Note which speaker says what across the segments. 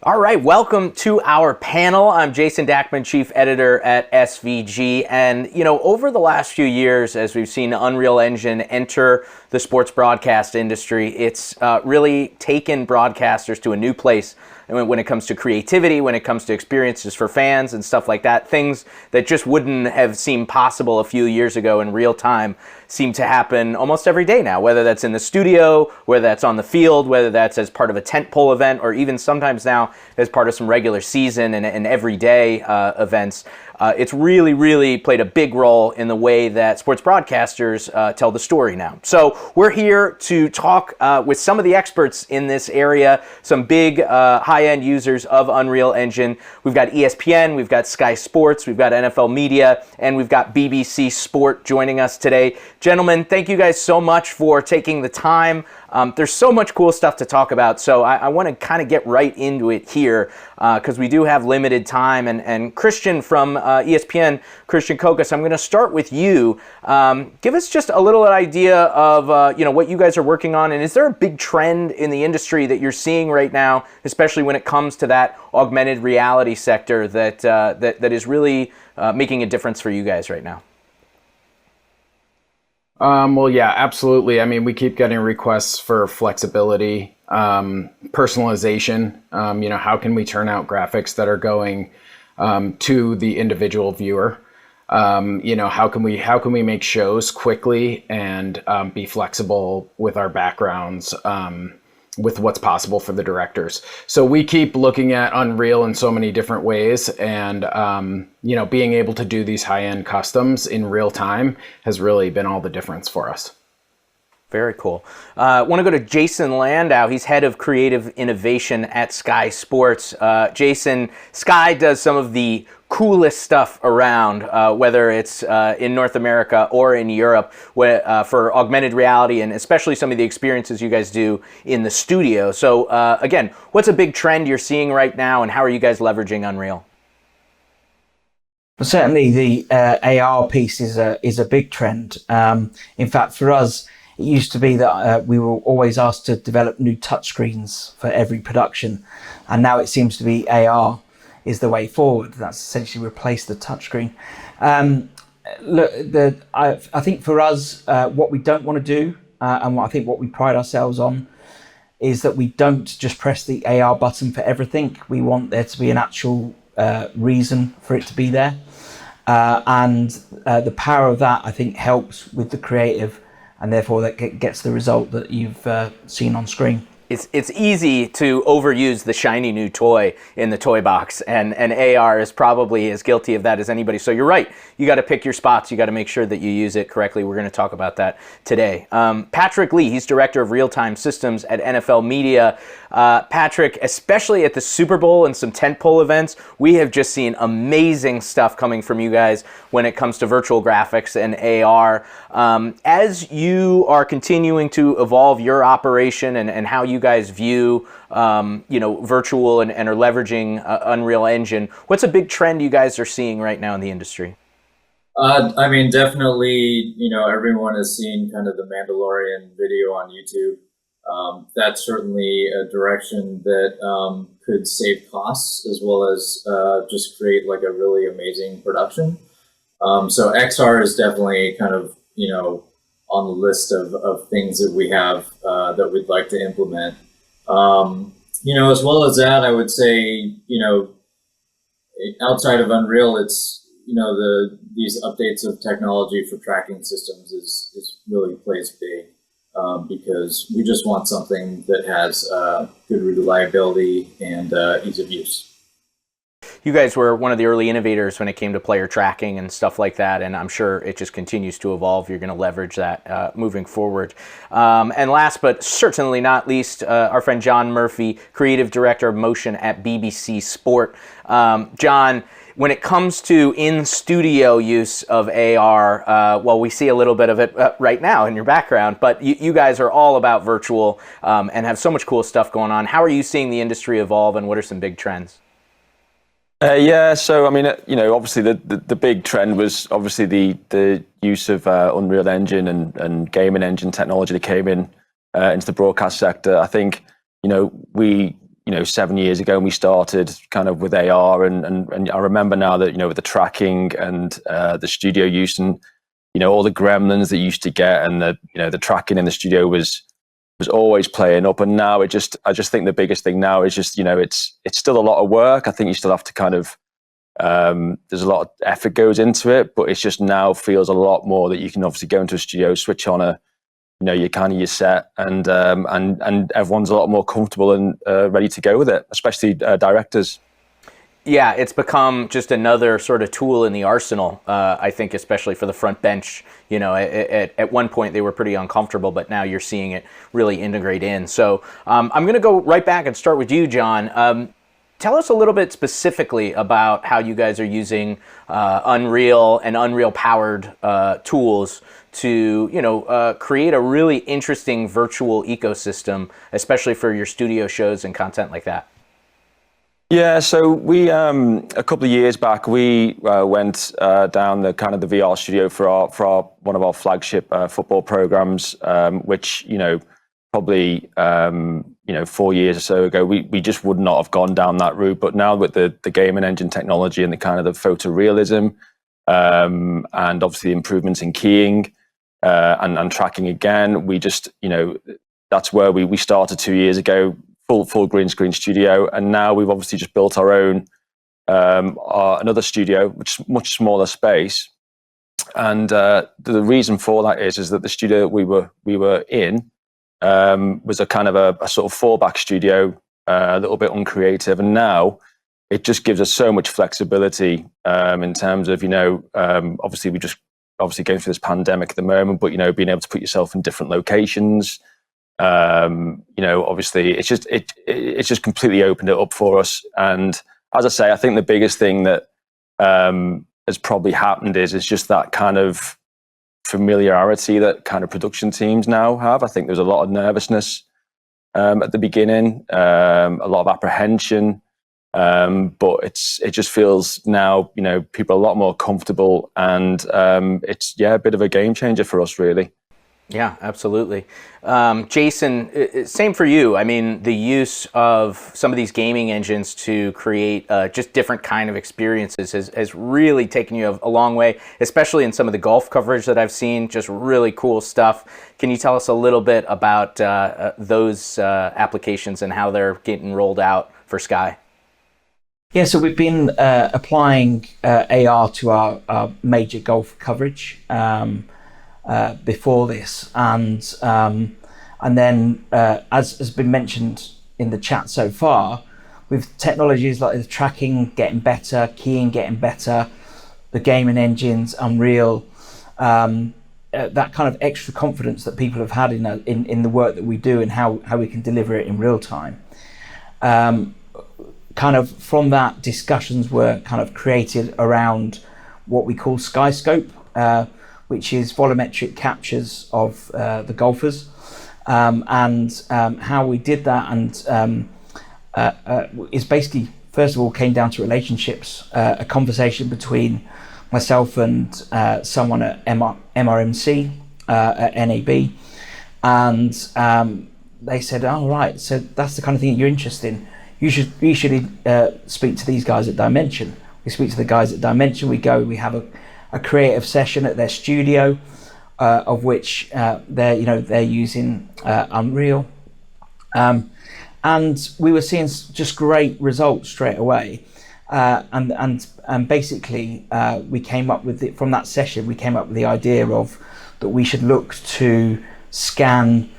Speaker 1: All right, welcome to our panel. I'm Jason Dackman, Chief Editor at SVG. And, over the last few years, as we've seen Unreal Engine enter the sports broadcast industry, it's really taken broadcasters to a new place when it comes to creativity, when it comes to experiences for fans and stuff like that. Things that just wouldn't have seemed possible a few years ago in real time seem to happen almost every day now, whether that's in the studio, whether that's on the field, whether that's as part of a tentpole event, or even sometimes now as part of some regular season and everyday events. It's really played a big role in the way that sports broadcasters tell the story now. So we're here to talk with some of the experts in this area, some big high-end users of Unreal Engine. We've got ESPN, we've got Sky Sports, we've got NFL Media, and we've got BBC Sport joining us today. Gentlemen, thank you guys so much for taking the time. There's so much cool stuff to talk about, so I want to kind of get right into it here because we do have limited time. And Christian from ESPN, Christian Kokas, I'm going to start with you. Give us just a little idea of what you guys are working on, and is there a big trend in the industry that you're seeing right now, especially when it comes to that augmented reality sector that is really making a difference for you guys right now?
Speaker 2: Well, yeah, absolutely. I mean, we keep getting requests for flexibility, personalization. How can we turn out graphics that are going to the individual viewer? How can we make shows quickly and be flexible with our backgrounds, with what's possible for the directors. So we keep looking at Unreal in so many different ways, and being able to do these high-end customs in real time has really been all the difference for us.
Speaker 1: Very cool. I want to go to Jason Landau. He's head of creative innovation at Sky Sports. Jason, Sky does some of the coolest stuff around, whether it's in North America or in Europe, for augmented reality, and especially some of the experiences you guys do in the studio. So again, what's a big trend you're seeing right now, and how are you guys leveraging Unreal?
Speaker 3: Well, certainly the AR piece is a big trend. In fact, for us, it used to be that we were always asked to develop new touchscreens for every production, and now it seems to be AR is the way forward. That's essentially replaced the touchscreen. I think for us, what we don't want to do, and what we pride ourselves on, is that we don't just press the AR button for everything. We want there to be an actual reason for it to be there, and the power of that, I think, helps with the creative, and therefore that gets the result that you've seen on screen.
Speaker 1: It's easy to overuse the shiny new toy in the toy box, and AR is probably as guilty of that as anybody. So you're right. You got to pick your spots. You got to make sure that you use it correctly. We're going to talk about that today. Patrick Lee, he's Director of Real-Time Systems at NFL Media. Patrick, especially at the Super Bowl and some tentpole events, we have just seen amazing stuff coming from you guys when it comes to virtual graphics and AR. As you are continuing to evolve your operation and how you guys view virtual and are leveraging Unreal Engine, what's a big trend you guys are seeing right now in the industry?
Speaker 4: Definitely, everyone has seen kind of the Mandalorian video on YouTube. That's certainly a direction that could save costs as well as just create like a really amazing production. So XR is definitely kind of, on the list of things that we have that we'd like to implement. As well as that, I would say, outside of Unreal, it's, these updates of technology for tracking systems is really plays big. Because we just want something that has good reliability and ease of use.
Speaker 1: You guys were one of the early innovators when it came to player tracking and stuff like that, and I'm sure it just continues to evolve. You're going to leverage that moving forward. And last but certainly not least, our friend John Murphy, Creative Director of Motion at BBC Sport. John, when it comes to in-studio use of AR, we see a little bit of it right now in your background, but you guys are all about virtual and have so much cool stuff going on. How are you seeing the industry evolve, and what are some big trends?
Speaker 5: So I mean, obviously the big trend was obviously the use of Unreal Engine and gaming engine technology that came into the broadcast sector. I think we 7 years ago, and we started kind of with AR, and I remember now that with the tracking and the studio use, and all the gremlins that you used to get, and the tracking in the studio was always playing up. And now I just think the biggest thing now is just it's still a lot of work. I think you still have to kind of there's a lot of effort goes into it, but it's just now feels a lot more that you can obviously go into a studio, switch on your set, and everyone's a lot more comfortable and ready to go with it, especially directors.
Speaker 1: Yeah, it's become just another sort of tool in the arsenal, I think, especially for the front bench. At one point they were pretty uncomfortable, but now you're seeing it really integrate in. So I'm going to go right back and start with you, John. Tell us a little bit specifically about how you guys are using Unreal and Unreal-powered tools to create a really interesting virtual ecosystem, especially for your studio shows and content like that.
Speaker 5: Yeah, so we a couple of years back we went down the kind of the VR studio for one of our flagship football programs, which probably 4 years or so ago we just would not have gone down that route. But now with the gaming engine technology and the kind of the photorealism and obviously improvements in keying and tracking again, we just that's where we started 2 years ago. Full green screen studio, and now we've obviously just built our own another studio, which is much smaller space. And the reason for that is that the studio that we were in was a kind of a sort of fallback studio, a little bit uncreative, and now it just gives us so much flexibility in terms of obviously we just going through this pandemic at the moment, but being able to put yourself in different locations. Obviously it's just completely opened it up for us. And as I say, I think the biggest thing that has probably happened is just that kind of familiarity that kind of production teams now have. I think there's a lot of nervousness at the beginning, a lot of apprehension, but it just feels now people are a lot more comfortable, and it's a bit of a game changer for us, really.
Speaker 1: Yeah, absolutely. Jason, same for you. I mean, the use of some of these gaming engines to create just different kind of experiences has really taken you a long way, especially in some of the golf coverage that I've seen, just really cool stuff. Can you tell us a little bit about those applications and how they're getting rolled out for Sky?
Speaker 3: Yeah, so we've been applying AR to our major golf coverage before this, and then as has been mentioned in the chat so far, with technologies like the tracking getting better, keying getting better, the gaming engines, Unreal, that kind of extra confidence that people have had in the work that we do and how we can deliver it in real time. Kind of from that, discussions were kind of created around what we call SkyScope, which is volumetric captures of the golfers, and how we did that, and is basically, first of all, came down to relationships, a conversation between myself and someone at MRMC at NAB, and they said, "Oh, right, so that's the kind of thing that you're interested in. You should speak to these guys at Dimension." We speak to the guys at Dimension. We have a creative session at their studio, of which they're using Unreal, and we were seeing just great results straight away, and basically we came up with it from that session. We came up with the idea of that we should look to scan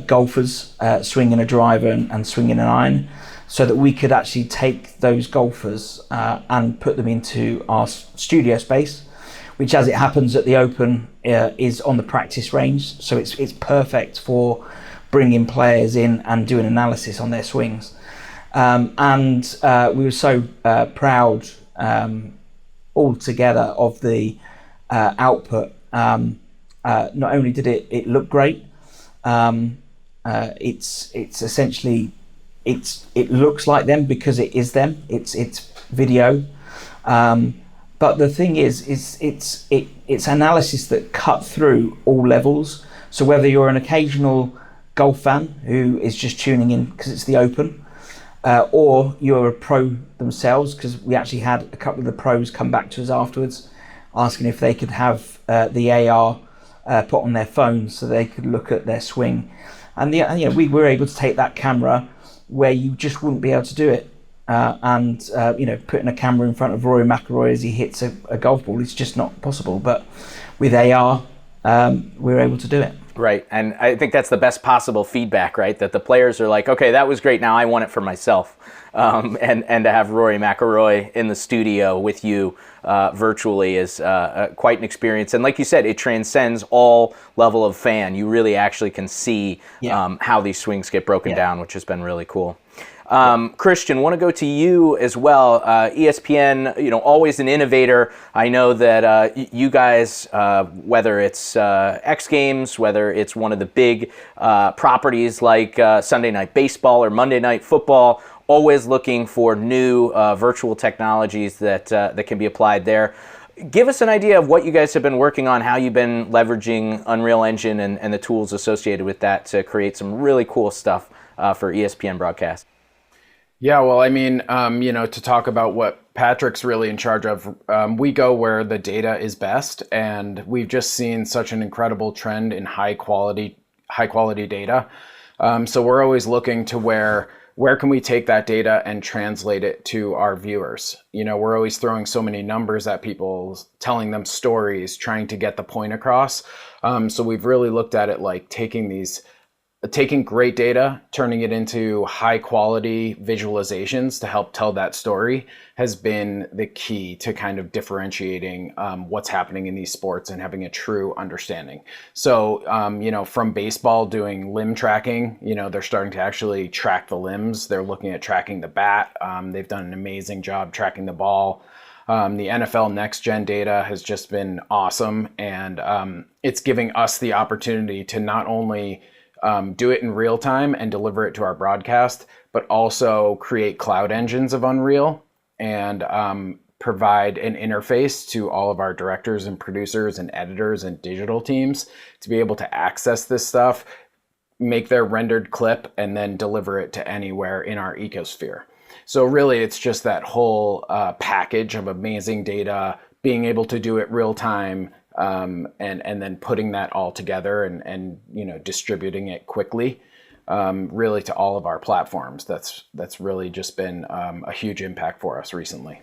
Speaker 3: golfers swinging a driver and swinging an iron, so that we could actually take those golfers and put them into our studio space, which, as it happens at the Open, is on the practice range. So it's perfect for bringing players in and doing analysis on their swings. And we were so proud all together of the output. Not only did it look great, it's essentially it looks like them because it is them. It's video. But the thing is it's analysis that cut through all levels. So whether you're an occasional golf fan who is just tuning in because it's the Open, or you're a pro themselves, because we actually had a couple of the pros come back to us afterwards asking if they could have the AR put on their phones so they could look at their swing. And we were able to take that camera where you just wouldn't be able to do it. Putting a camera in front of Rory McIlroy as he hits a golf ball, it's just not possible. But with AR, we were able to do it.
Speaker 1: Right, and I think that's the best possible feedback, right? That the players are like, okay, that was great, now I want it for myself. And to have Rory McIlroy in the studio with you virtually is quite an experience. And like you said, it transcends all level of fan. You really actually can see how these swings get broken down, which has been really cool. Christian, want to go to you as well. ESPN, always an innovator. I know that you guys, whether it's X Games, whether it's one of the big properties like Sunday Night Baseball or Monday Night Football, always looking for new virtual technologies that can be applied there. Give us an idea of what you guys have been working on, how you've been leveraging Unreal Engine and the tools associated with that to create some really cool stuff for ESPN broadcast.
Speaker 2: Yeah, well, I mean, to talk about what Patrick's really in charge of, we go where the data is best, and we've just seen such an incredible trend in high quality data. So we're always looking to where can we take that data and translate it to our viewers? We're always throwing so many numbers at people, telling them stories, trying to get the point across. So we've really looked at it like taking great data, turning it into high quality visualizations to help tell that story has been the key to kind of differentiating what's happening in these sports and having a true understanding. So, from baseball doing limb tracking, they're starting to actually track the limbs. They're looking at tracking the bat. They've done an amazing job tracking the ball. The NFL Next Gen data has just been awesome. And it's giving us the opportunity to not only do it in real time and deliver it to our broadcast, but also create cloud engines of Unreal and provide an interface to all of our directors and producers and editors and digital teams to be able to access this stuff, make their rendered clip, and then deliver it to anywhere in our ecosphere. So really, it's just that whole package of amazing data, being able to do it real time, and then putting that all together and distributing it quickly, really to all of our platforms. That's really just been a huge impact for us recently.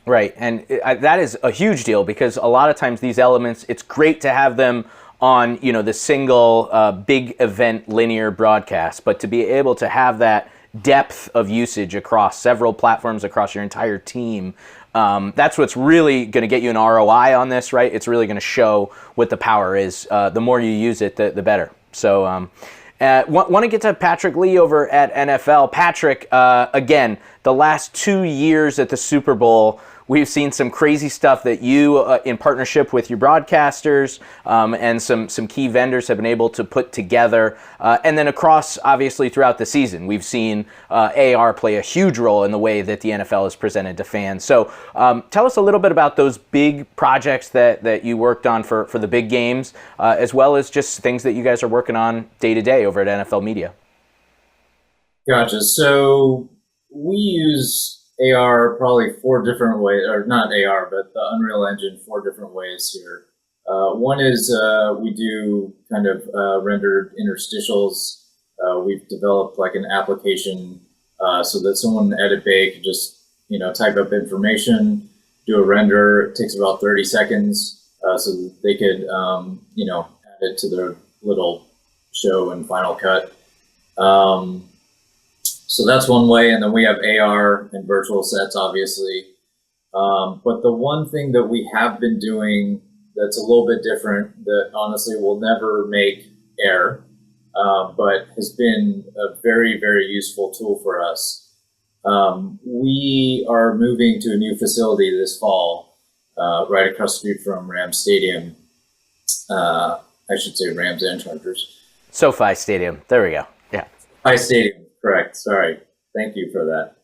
Speaker 1: Right, and that is a huge deal because a lot of times these elements, it's great to have them on the single big event linear broadcast, but to be able to have that depth of usage across several platforms, across your entire team, that's what's really going to get you an ROI on this, right? It's really going to show what the power is. The more you use it, the better. So want to get to Patrick Lee over at NFL. Patrick, again, the last 2 years at the Super Bowl, we've seen some crazy stuff that you, in partnership with your broadcasters and some key vendors, have been able to put together. And then across, obviously, throughout the season, we've seen AR play a huge role in the way that the NFL is presented to fans. So tell us a little bit about those big projects that you worked on for the big games, as well as just things that you guys are working on day to day over at NFL Media.
Speaker 4: Gotcha. So we use AR probably 4 different ways, or not AR, but the Unreal Engine 4 different ways here. One is we do kind of rendered interstitials. We've developed like an application so that someone at a bay could just type up information, do a render. It takes about 30 seconds, so that they could add it to their little show in Final Cut. So that's one way, and then we have AR and virtual sets, obviously. But the one thing that we have been doing that's a little bit different, that honestly will never make air, but has been a very, very useful tool for us. We are moving to a new facility this fall, right across the street from Rams Stadium. I should say Rams and Chargers.
Speaker 1: SoFi Stadium. There we go. Yeah.
Speaker 4: SoFi Stadium. Correct. Sorry. Thank you for that.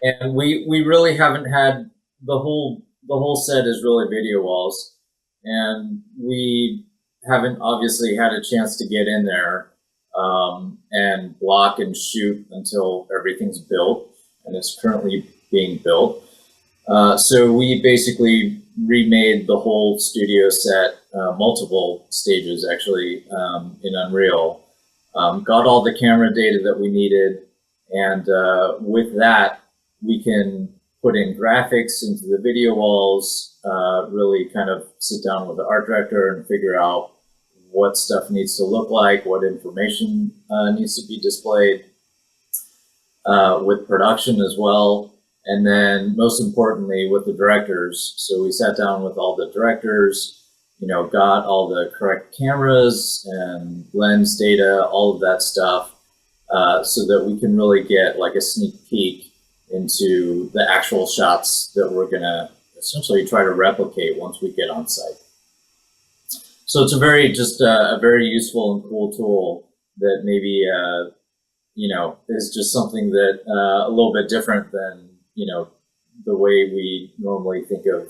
Speaker 4: And we really haven't had the whole set is really video walls, and we haven't obviously had a chance to get in there. and block and shoot until everything's built, and it's currently being built. So we basically remade the whole studio set, multiple stages actually, in Unreal. Got all the camera data that we needed, and with that, we can put in graphics into the video walls, really kind of sit down with the art director and figure out what stuff needs to look like, what information needs to be displayed, with production as well. And then most importantly, with the directors. So we sat down with all the directors, got all the correct cameras and lens data, all of that stuff, so that we can really get like a sneak peek into the actual shots that we're gonna essentially try to replicate once we get on site. So it's a very useful and cool tool that maybe, is just something that a little bit different than, the way we normally think of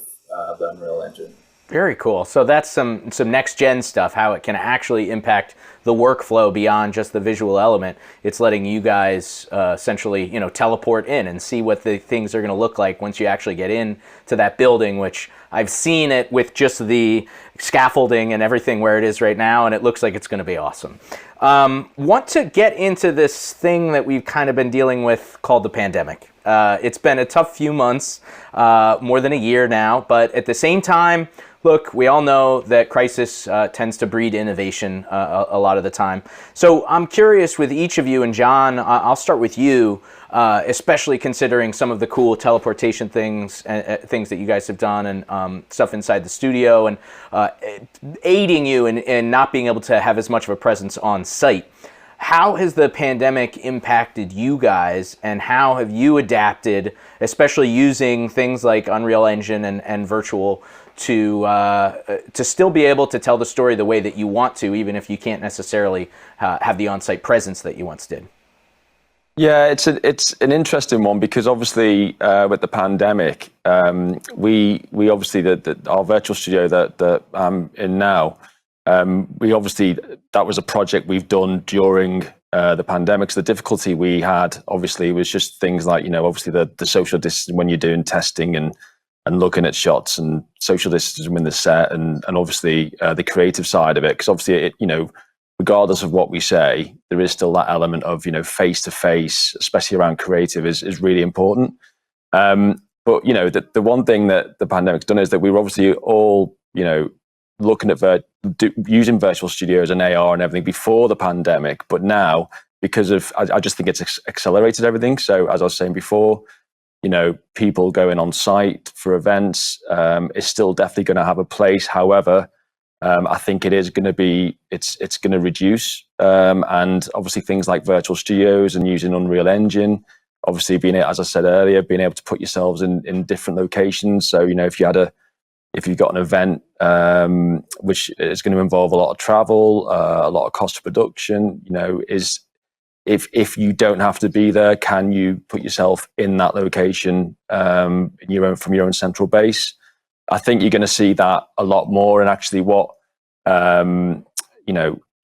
Speaker 4: the Unreal Engine.
Speaker 1: Very cool. So that's some next gen stuff, how it can actually impact the workflow beyond just the visual element. It's letting you guys essentially, teleport in and see what the things are going to look like once you actually get in to that building, which I've seen it with just the scaffolding and everything where it is right now, and it looks like it's going to be awesome. Want to get into this thing that we've kind of been dealing with called the pandemic. It's been a tough few months, more than a year now, but at the same time, look, we all know that crisis tends to breed innovation a lot of the time. So I'm curious with each of you, and John, I'll start with you, especially considering some of the cool teleportation things that you guys have done and stuff inside the studio and aiding you in not being able to have as much of a presence on site. How has the pandemic impacted you guys, and how have you adapted, especially using things like Unreal Engine and Virtual to still be able to tell the story the way that you want to, even if you can't necessarily have the on-site presence that you once did?
Speaker 5: Yeah, it's an interesting one because obviously with the pandemic, we obviously our virtual studio that I'm in now. We obviously, that was a project we've done during the pandemic. So the difficulty we had obviously was just things like, obviously the social distancing when you're doing testing and looking at shots, and social distancing in the set, and obviously the creative side of it. Because obviously, regardless of what we say, there is still that element of, face to face, especially around creative, is really important. But the one thing that the pandemic's done is that we were obviously all, looking at using virtual studios and AR and everything before the pandemic, but now because of, I just think it's accelerated everything. So as I was saying before, people going on site for events is still definitely going to have a place. However, I think it is going to be, it's going to reduce, and obviously things like virtual studios and using Unreal Engine, obviously as I said earlier, being able to put yourselves in different locations. So if you've got an event which is going to involve a lot of travel, a lot of cost of production, is if you don't have to be there, can you put yourself in that location from your own central base? I think you're going to see that a lot more. And actually,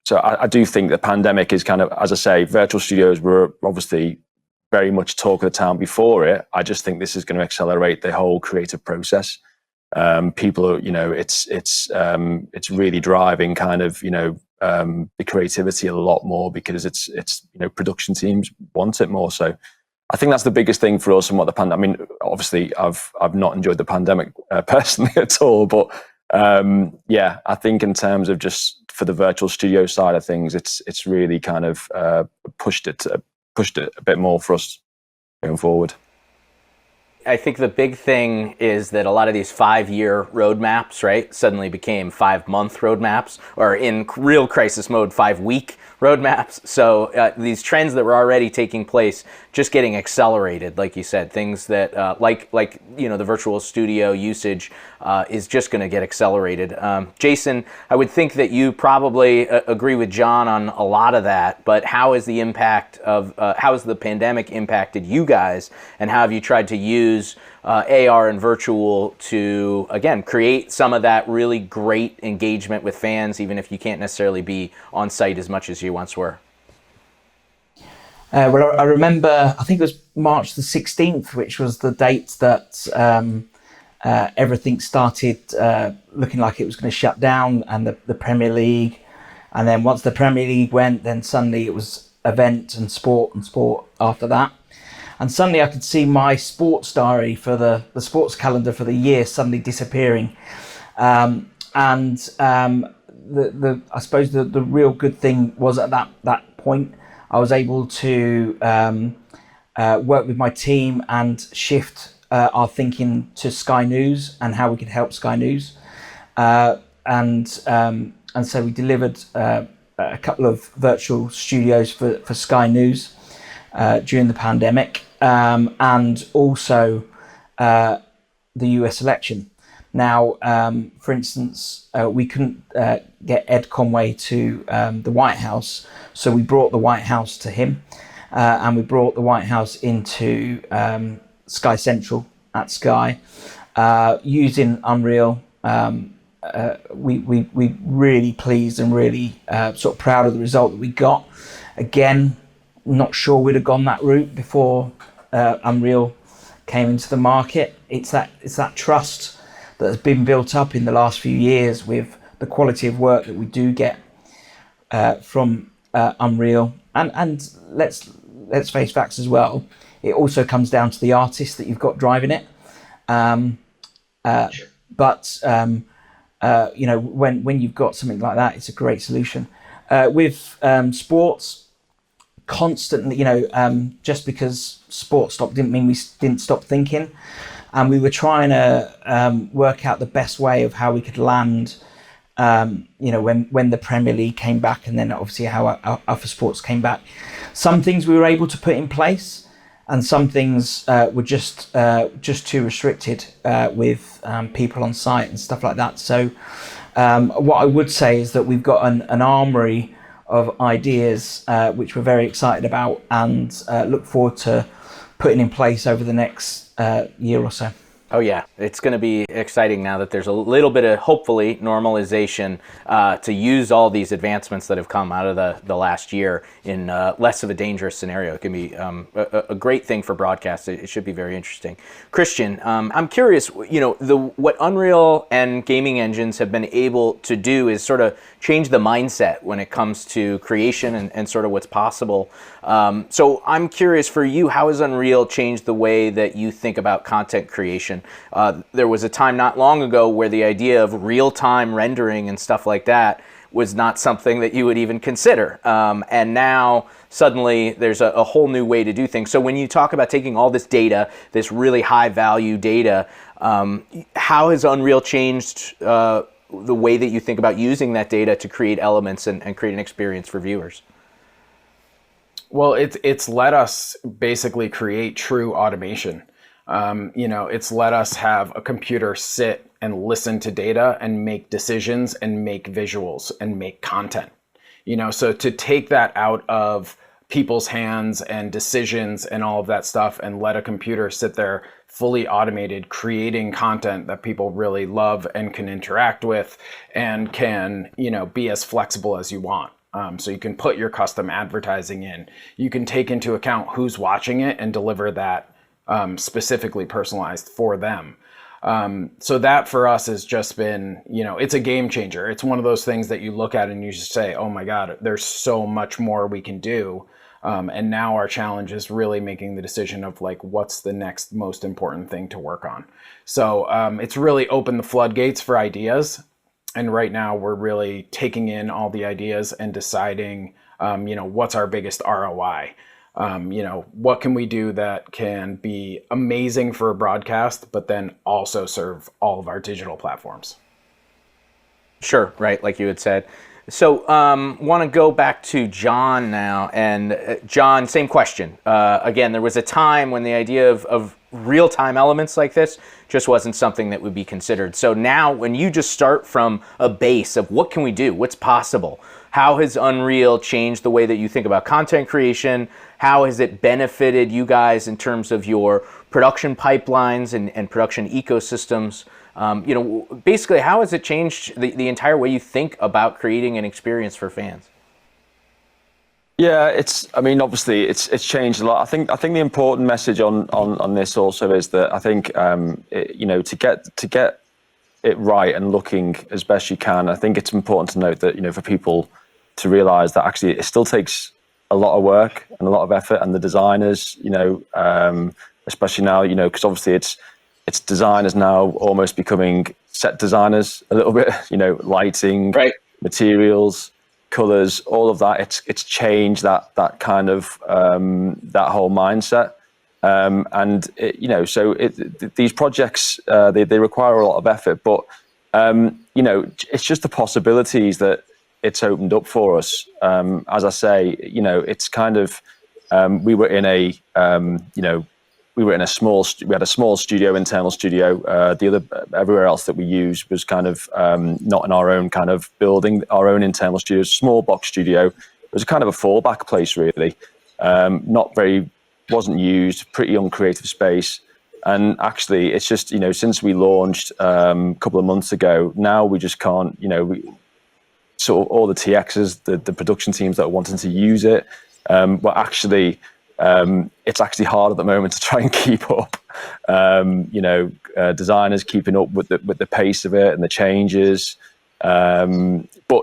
Speaker 5: so I do think the pandemic is kind of, as I say, virtual studios were obviously very much talk of the town before it. I just think this is going to accelerate the whole creative process. People are, it's really driving kind of, the creativity a lot more because it's production teams want it more. So I think that's the biggest thing for us and what the pandemic, I mean, obviously I've not enjoyed the pandemic personally at all, but I think in terms of just for the virtual studio side of things, it's really kind of pushed it a bit more for us going forward.
Speaker 1: I think the big thing is that a lot of these 5-year roadmaps, right, suddenly became 5-month roadmaps, or in real crisis mode, 5-week roadmaps. So these trends that were already taking place, just getting accelerated, like you said, things that like the virtual studio usage is just going to get accelerated. Jason, I would think that you probably agree with John on a lot of that, but how has the pandemic impacted you guys, and how have you tried to use AR and virtual to, again, create some of that really great engagement with fans, even if you can't necessarily be on site as much as you once were?
Speaker 3: Well, I remember, I think it was March the 16th, which was the date that everything started looking like it was going to shut down, and the Premier League. And then once the Premier League went, then suddenly it was event and sport after that. And suddenly I could see my sports diary for the sports calendar for the year suddenly disappearing. I suppose the real good thing was at that point, I was able to work with my team and shift our thinking to Sky News and how we could help Sky News. And so we delivered a couple of virtual studios for Sky News during the pandemic, and also the US election. Now, for instance, we couldn't get Ed Conway to the White House, so we brought the White House to him, and we brought the White House into Sky Central at Sky, using Unreal. We really pleased and really sort of proud of the result that we got. Again, not sure we'd have gone that route before Unreal came into the market. It's that trust that has been built up in the last few years with the quality of work that we do get from Unreal. And let's face facts as well. It also comes down to the artist that you've got driving it. When you've got something like that, it's a great solution. With sports, constantly, just because sports stopped didn't mean we didn't stop thinking. And we were trying to work out the best way of how we could land, when the Premier League came back, and then obviously how Alpha Sports came back. Some things we were able to put in place, and some things were just too restricted with people on site and stuff like that. So what I would say is that we've got an armory of ideas which we're very excited about, and look forward to putting in place over the next year or so.
Speaker 1: Oh yeah, it's going to be exciting now that there's a little bit of, hopefully, normalization to use all these advancements that have come out of the last year in less of a dangerous scenario. It can be a great thing for broadcast. It should be very interesting. Christian, I'm curious, what Unreal and gaming engines have been able to do is sort of change the mindset when it comes to creation and sort of what's possible. So I'm curious for you, how has Unreal changed the way that you think about content creation? There was a time not long ago where the idea of real-time rendering and stuff like that was not something that you would even consider. And now suddenly there's a whole new way to do things. So when you talk about taking all this data, this really high-value data, how has Unreal changed the way that you think about using that data to create elements and create an experience for viewers?
Speaker 2: Well, it's let us basically create true automation. It's let us have a computer sit and listen to data and make decisions and make visuals and make content. So to take that out of people's hands and decisions and all of that stuff and let a computer sit there fully automated, creating content that people really love and can interact with and can, be as flexible as you want. So you can put your custom advertising in. You can take into account who's watching it and deliver that specifically personalized for them. So that for us has just been, it's a game changer. It's one of those things that you look at and you just say, oh my God, there's so much more we can do. And now our challenge is really making the decision of what's the next most important thing to work on. So it's really opened the floodgates for ideas. And right now we're really taking in all the ideas and deciding, what's our biggest ROI. What can we do that can be amazing for a broadcast, but then also serve all of our digital platforms?
Speaker 1: Sure, right, like you had said. So want to go back to John now. And John, same question. Again, there was a time when the idea of real-time elements like this just wasn't something that would be considered. So now when you just start from a base of what can we do, what's possible, how has Unreal changed the way that you think about content creation? How has it benefited you guys in terms of your production pipelines and production ecosystems? Basically, how has it changed the entire way you think about creating an experience for fans?
Speaker 5: Yeah, I mean, obviously, it's changed a lot. I think the important message on this also is that I think to get it right and looking as best you can, I think it's important to note that for people to realise that actually it still takes a lot of work and a lot of effort, and the designers, especially now, because obviously it's designers now almost becoming set designers a little bit, lighting,
Speaker 1: Right.
Speaker 5: materials, colors, all of that. It's changed that kind of that whole mindset. These projects they require a lot of effort, but it's just the possibilities that it's opened up for us. As I say, it's kind of we were in a we had a small studio, internal studio. Everywhere else that we used was kind of not in our own kind of building, our own internal studio, small box studio. It was kind of a fallback place, really. Wasn't used, pretty uncreative space. And actually, it's just, since we launched a couple of months ago, now we just can't, sort of all the TXs, the production teams that are wanting to use it, but actually, it's actually hard at the moment to try and keep up. Designers keeping up with the pace of it and the changes, but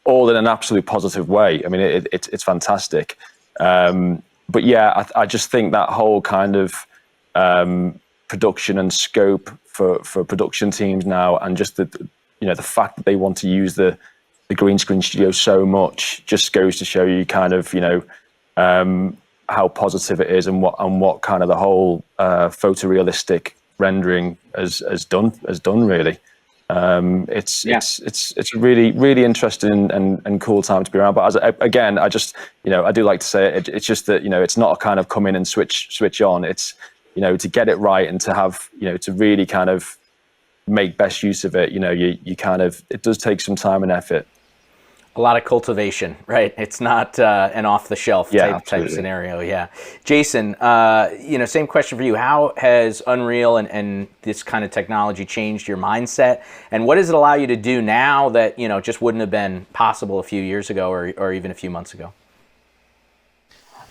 Speaker 5: all in an absolute positive way. I mean, it's fantastic. But yeah, I just think that whole kind of production and scope for production teams now, and just the fact that they want to use the green screen studio so much, just goes to show you kind of how positive it is, and what kind of the whole photorealistic rendering has done really. It's a really, really interesting and cool time to be around. But again, I just I do like to say it's just that it's not a kind of come in and switch on. It's to get it right, and to have to really kind of make best use of it. You kind of, it does take some time and effort.
Speaker 1: A lot of cultivation, right? It's not an off-the-shelf type scenario. Yeah, Jason, same question for you. How has Unreal and this kind of technology changed your mindset, and what does it allow you to do now that just wouldn't have been possible a few years ago, or even a few months ago?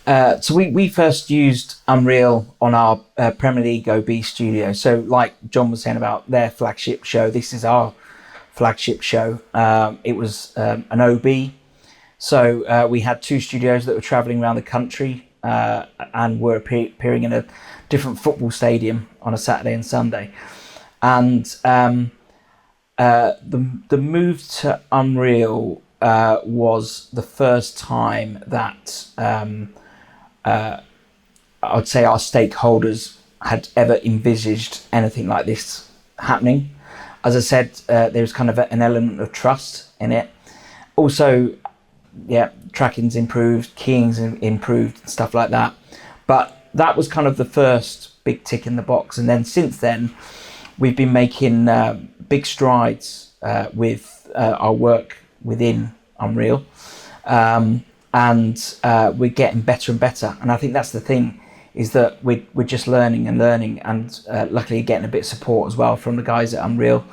Speaker 3: So we first used Unreal on our Premier League OB studio. So like John was saying about their flagship show, this is our flagship show. It was an OB. So we had two studios that were traveling around the country and were appearing in a different football stadium on a Saturday and Sunday. And the move to Unreal was the first time that I would say our stakeholders had ever envisaged anything like this happening. As I said, there's kind of an element of trust in it. Also, tracking's improved, keying's improved, and stuff like that. But that was kind of the first big tick in the box. And then since then, we've been making big strides with our work within Unreal. And we're getting better and better. And I think that's the thing, is that we're just learning and luckily getting a bit of support as well from the guys at Unreal,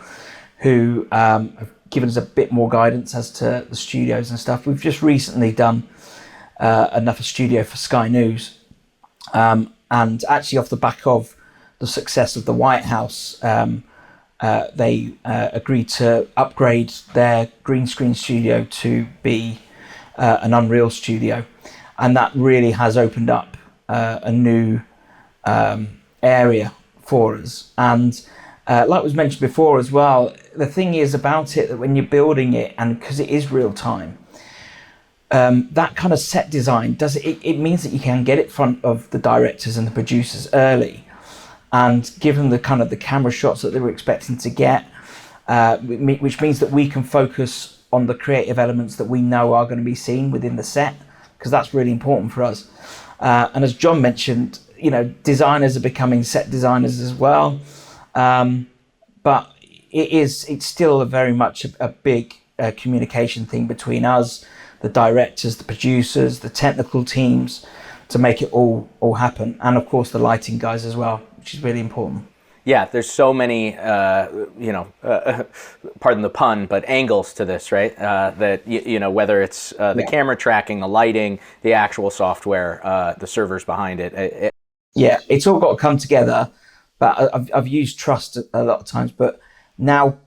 Speaker 3: who have given us a bit more guidance as to the studios and stuff. We've just recently done another studio for Sky News, and actually off the back of the success of the White House, they agreed to upgrade their green screen studio to be an Unreal studio, and that really has opened up a new area for us. And like was mentioned before as well, the thing is about it that when you're building it, and because it is real time, that kind of set design it means that you can get it in front of the directors and the producers early, and give them the kind of the camera shots that they were expecting to get, which means that we can focus on the creative elements that we know are going to be seen within the set, because that's really important for us. And as John mentioned, designers are becoming set designers as well. But it's still very much a big communication thing between us, the directors, the producers, the technical teams, to make it all happen. And of course the lighting guys as well, which is really important.
Speaker 1: Yeah, there's so many, pardon the pun, but angles to this, right? That, whether it's the camera tracking, the lighting, the actual software, the servers behind it.
Speaker 3: Yeah, it's all got to come together. But I've used Trust a lot of times, but now,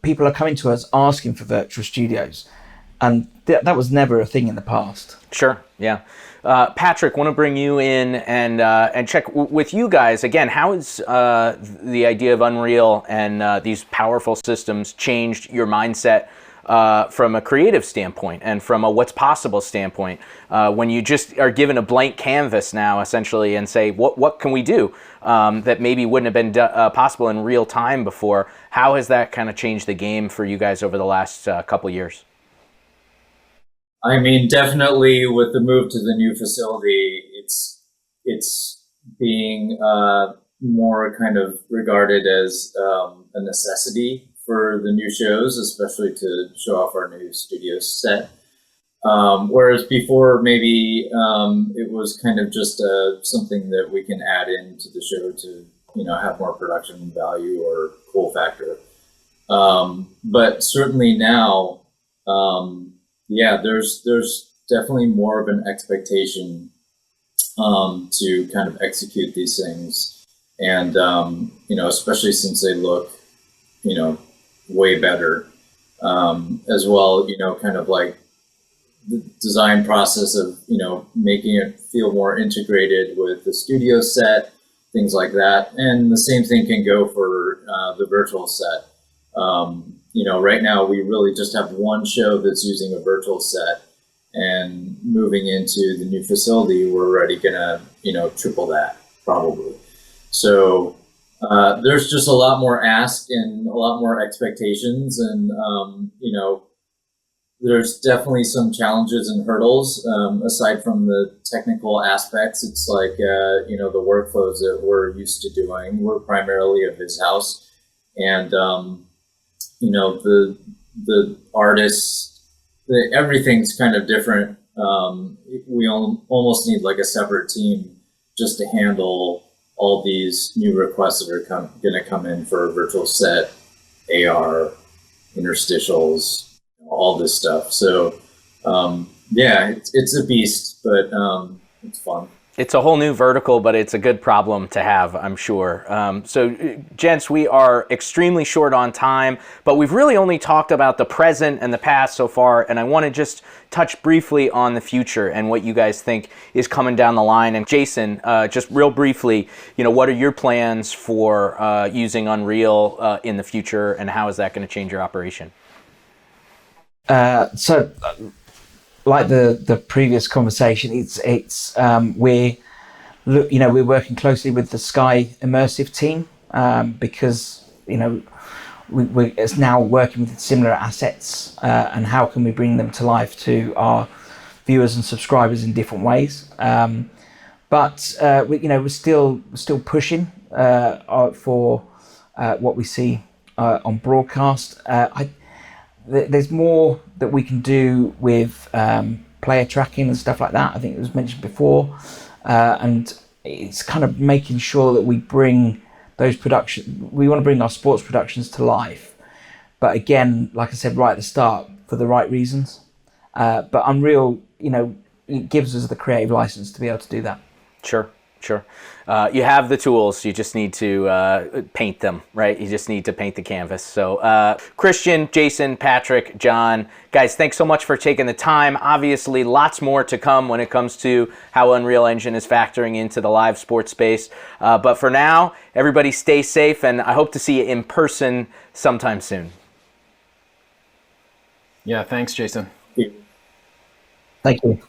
Speaker 3: people are coming to us asking for virtual studios. And that was never a thing in the past.
Speaker 1: Sure, yeah. Patrick, want to bring you in and check with you guys again. How has the idea of Unreal and these powerful systems changed your mindset from a creative standpoint and from a what's possible standpoint? When you just are given a blank canvas now, essentially, and say, what can we do that maybe wouldn't have been possible in real time before? How has that kind of changed the game for you guys over the last couple of years?
Speaker 4: I mean, definitely with the move to the new facility, it's being more kind of regarded as a necessity for the new shows, especially to show off our new studio set. Whereas before, maybe it was kind of just something that we can add into the show to have more production value or cool factor. But certainly now. There's definitely more of an expectation to kind of execute these things, and especially since they look, way better as well. Kind of like the design process of making it feel more integrated with the studio set, things like that, and the same thing can go for the virtual set. Right now we really just have one show that's using a virtual set, and moving into the new facility, we're already gonna, triple that probably. So there's just a lot more ask and a lot more expectations, and there's definitely some challenges and hurdles. Aside from the technical aspects, it's like the workflows that we're used to doing. We're primarily a Viz house, and the artists, everything's kind of different. We almost need like a separate team just to handle all these new requests that are going to come in for a virtual set, AR, interstitials, all this stuff. So it's a beast, but it's fun.
Speaker 1: It's a whole new vertical, but it's a good problem to have, I'm sure. So, gents, we are extremely short on time, but we've really only talked about the present and the past so far, and I want to just touch briefly on the future and what you guys think is coming down the line. And Jason, just real briefly, what are your plans for using Unreal in the future, and how is that going to change your operation?
Speaker 3: Like the previous conversation, we're working closely with the Sky Immersive team because it's now working with similar assets, and how can we bring them to life to our viewers and subscribers in different ways. But we're still pushing for what we see on broadcast. There's more that we can do with player tracking and stuff like that. I think it was mentioned before, and it's kind of making sure that we bring those we want to bring our sports productions to life, but again, like I said right at the start, for the right reasons. But Unreal, it gives us the creative license to be able to do that.
Speaker 1: Sure. You have the tools, you just need to paint them, right? You just need to paint the canvas. So Christian, Jason, Patrick, John, guys, thanks so much for taking the time. Obviously, lots more to come when it comes to how Unreal Engine is factoring into the live sports space. But for now, everybody stay safe, and I hope to see you in person sometime soon.
Speaker 2: Yeah, thanks, Jason.
Speaker 3: Thank you.